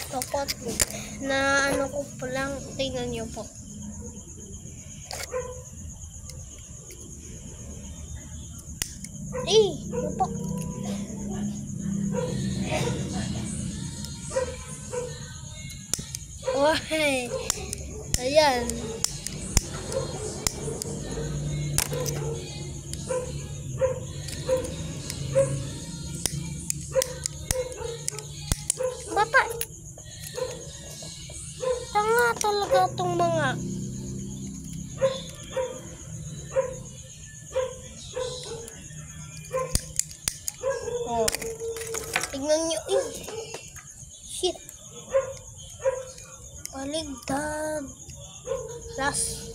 Dapat na ano ko pa lang, tingnan niyo po. Ano po? Why? Ayan. Bata. Tanga talaga tong mga. Oh. Tingnan nyo. Shit. Baligtad. Last.